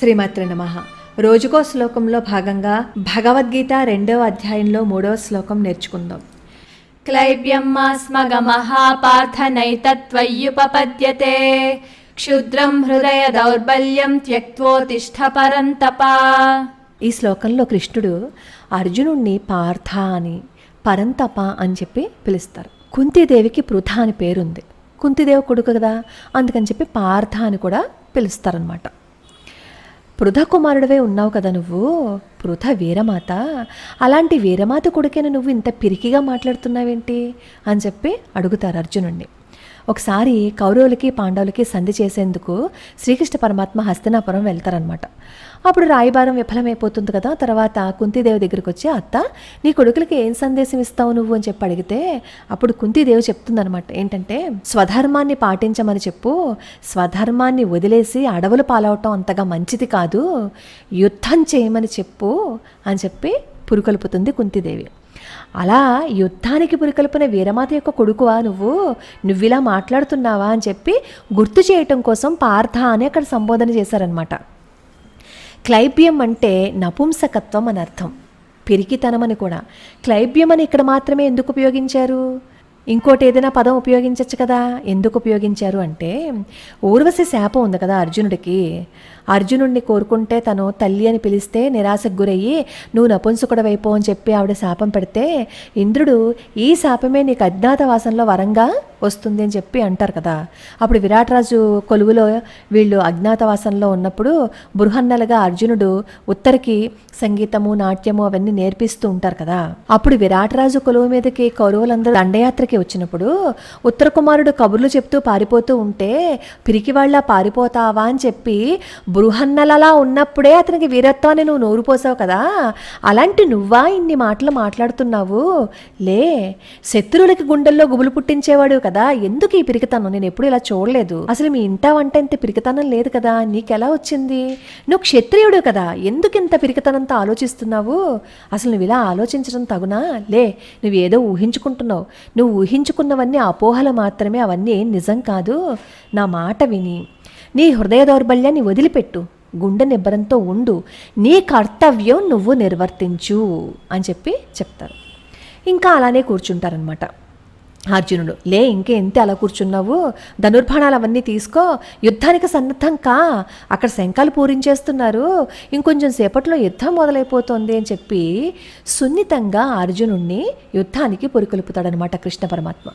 శ్రీమాత్రే నమః. రోజుకో శ్లోకంలో భాగంగా భగవద్గీత 2వ అధ్యాయంలో 3వ శ్లోకం నేర్చుకుందాం. క్లైబ్యం మాస్మగమః పార్థనైతత్వయ్యుపపద్యతే క్షుద్రం హృదయ దౌర్బల్యం త్యక్త్వోతిష్ఠ పరంతప. ఈ శ్లోకంలో కృష్ణుడు అర్జునుణ్ణి పార్థ అని, పరంతప అని చెప్పి పిలుస్తారు. కుంతీదేవికి పృథ అని పేరుంది. కుంతీదేవి కొడుకు కదా, అందుకని చెప్పి పార్థ అని కూడా పిలుస్తారనమాట. పృథ కుమారుడివే ఉన్నావు కదా నువ్వు, పృథ వీరమాత, అలాంటి వీరమాత కొడుకైన నువ్వు ఇంత పిరికిగా మాట్లాడుతున్నావేంటి అని చెప్పి అడుగుతారు అర్జునుడిని. ఒకసారి కౌరవులకి పాండవులకి సంధి చేసేందుకు శ్రీకృష్ణ పరమాత్మ హస్తినాపురం వెళ్తారనమాట. అప్పుడు రాయబారం విఫలమైపోతుంది కదా. తర్వాత కుంతీదేవి దగ్గరికి వచ్చి, అత్త నీ కొడుకులకి ఏం సందేశం ఇస్తావు నువ్వు అని చెప్పి అడిగితే అప్పుడు కుంతీదేవి చెప్తుందనమాట, ఏంటంటే స్వధర్మాన్ని పాటించమని చెప్పు, స్వధర్మాన్ని వదిలేసి అడవులు పాలవటం అంతగా మంచిది కాదు, యుద్ధం చేయమని చెప్పు అని చెప్పి పురుకొల్పుతుంది కుంతీదేవి. అలా యుద్ధానికి పురికొల్పిన వీరమాత యొక్క కొడుకువా నువ్విలా మాట్లాడుతున్నావా అని చెప్పి గుర్తు చేయటం కోసం పార్థ అని అక్కడ సంబోధన చేశారనమాట. క్లైబ్యం అంటే నపుంసకత్వం అని అర్థం, పిరికితనం అని కూడా. క్లైబ్యం అని ఇక్కడ మాత్రమే ఎందుకు ఉపయోగించారు? ఇంకోటి ఏదైనా పదం ఉపయోగించవచ్చు కదా. ఎందుకు ఉపయోగించారు అంటే, ఊర్వశి శాపం ఉంది కదా అర్జునుడికి. అర్జునుడిని కోరుకుంటే తను తల్లి అని పిలిస్తే నిరాశకు గురయ్యి నువ్వు నపుంసకుడవైపో అని చెప్పి ఆవిడ శాపం పెడితే ఇంద్రుడు ఈ శాపమే నీకు అజ్ఞాతవాసంలో వరంగా వస్తుంది అని చెప్పి అంటారు కదా. అప్పుడు విరాటరాజు కొలువులో వీళ్ళు అజ్ఞాతవాసంలో ఉన్నప్పుడు బృహన్నలుగా అర్జునుడు ఉత్తరికి సంగీతము నాట్యము అవన్నీ నేర్పిస్తూ ఉంటారు కదా. అప్పుడు విరాటరాజు కొలువు మీదకి కౌరవులందరూ దండయాత్రకి వచ్చినప్పుడు ఉత్తర కుమారుడు కబుర్లు చెప్తూ పారిపోతూ ఉంటే పిరికివాళ్ళ పారిపోతావా అని చెప్పి బృహన్నలలా ఉన్నప్పుడే అతనికి వీరత్వాన్ని నువ్వు నోరు పోసావు కదా. అలాంటి నువ్వా ఇన్ని మాటలు మాట్లాడుతున్నావు? లే, శత్రువులకి గుండెల్లో గుబులు పుట్టించేవాడు కదా, ఎందుకు ఈ పిరికితనం? నేను ఎప్పుడు ఇలా చూడలేదు. అసలు మీ ఇంట వంట ఇంత పిరికితనం లేదు కదా, నీకెలా వచ్చింది? నువ్వు క్షత్రియుడు కదా, ఎందుకు ఇంత పిరికితనంతో ఆలోచిస్తున్నావు? అసలు నువ్వు ఇలా ఆలోచించడం తగునా? లే, నువ్వేదో ఊహించుకుంటున్నావు. నువ్వు ఊహించుకున్నవన్నీ అపోహలు మాత్రమే, అవన్నీ నిజం కాదు. నా మాట విని నీ హృదయ దౌర్బల్యాన్ని వదిలిపెట్టు, గుండె నిబ్బరంతో ఉండు, నీ కర్తవ్యం నువ్వు నిర్వర్తించు అని చెప్పి చెప్తారు. ఇంకా అలానే కూర్చుంటారనమాట. అర్జునుడు, లే ఇంకేంటి అలా కూర్చున్నావు, ధనుర్బాణాలు అవన్నీ తీసుకో, యుద్ధానికి సన్నద్ధం కా, అక్కడ శంఖాలు పూరించేస్తున్నారు, ఇంకొంచెం సేపట్లో యుద్ధం మొదలైపోతుంది అని చెప్పి సున్నితంగా అర్జునుడిని యుద్ధానికి పురికొల్పుతాడనమాట కృష్ణ పరమాత్మ.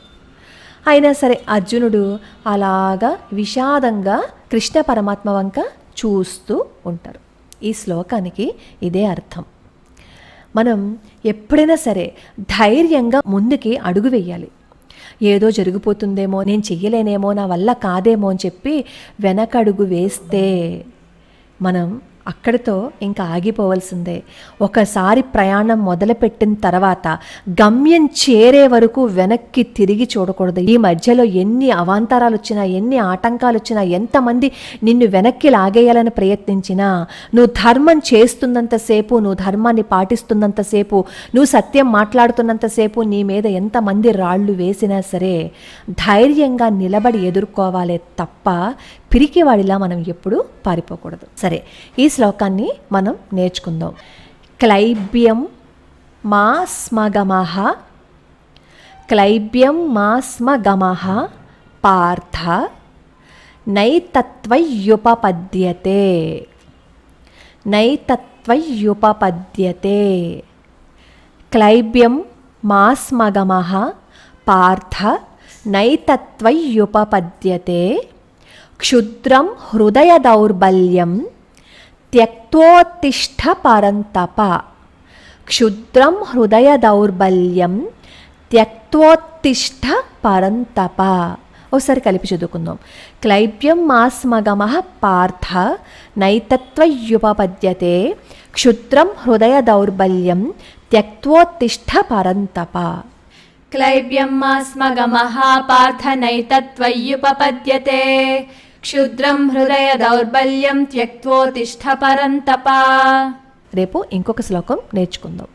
అయినా సరే అర్జునుడు అలాగా విషాదంగా కృష్ణ పరమాత్మ వంక చూస్తూ ఉంటారు. ఈ శ్లోకానికి ఇదే అర్థం. మనం ఎప్పుడైనా సరే ధైర్యంగా ముందుకి అడుగు వేయాలి. ఏదో జరిగిపోతుందేమో, నేను చెయ్యలేనేమో, నా వల్ల కాదేమో అని చెప్పి వెనకడుగు వేస్తే మనం అక్కడితో ఇంకా ఆగిపోవలసిందే. ఒకసారి ప్రయాణం మొదలుపెట్టిన తర్వాత గమ్యం చేరే వరకు వెనక్కి తిరిగి చూడకూడదు. ఈ మధ్యలో ఎన్ని అవాంతరాలు వచ్చినా, ఎన్ని ఆటంకాలు వచ్చినా, ఎంతమంది నిన్ను వెనక్కి లాగేయాలని ప్రయత్నించినా, నువ్వు ధర్మం చేస్తున్నంతసేపు, నువ్వు ధర్మాన్ని పాటిస్తున్నంతసేపు, నువ్వు సత్యం మాట్లాడుతున్నంతసేపు నీ మీద ఎంతమంది రాళ్ళు వేసినా సరే ధైర్యంగా నిలబడి ఎదుర్కోవాలే తప్ప పిరికివాడిలా మనం ఎప్పుడూ పారిపోకూడదు. సరే, ఈ శ్లోకాన్ని మనం నేర్చుకుందాం. క్లైబ్యం మా స్మగమః, క్లైబ్యం మా స్మగమః పార్థ నైతత్వయ్యుపపద్యతే, నైతత్వయ్యుపపద్యతే. క్లైబ్యం మా స్మగమః పార్థ నైతత్వయ్యుపపద్యతే క్షుద్రం హృదయ దౌర్బల్యం త్యక్త్వోత్తిష్ఠ పరంతప. క్షుద్రం హృదయ దౌర్బల్యం త్యక్త్వోత్తిష్ఠ పరంతప. ఒకసారి కలిపి చదువుకుందాం. క్లైబ్యం మాస్మగమః పార్థ నైతత్వయ్యుపపద్యతే క్షుద్రం హృదయ దౌర్బల్యం త్యక్త్వోత్తిష్ఠ పరంతప. క్లైబ్యం మాస్మగమః పార్థ నైతత్వయ్యుపపద్యతే క్షుద్రం హృదయ దౌర్బల్యం త్యక్త్వోతిష్ఠ పరంతప. రేపు ఇంకొక శ్లోకం నేర్చుకుందాం.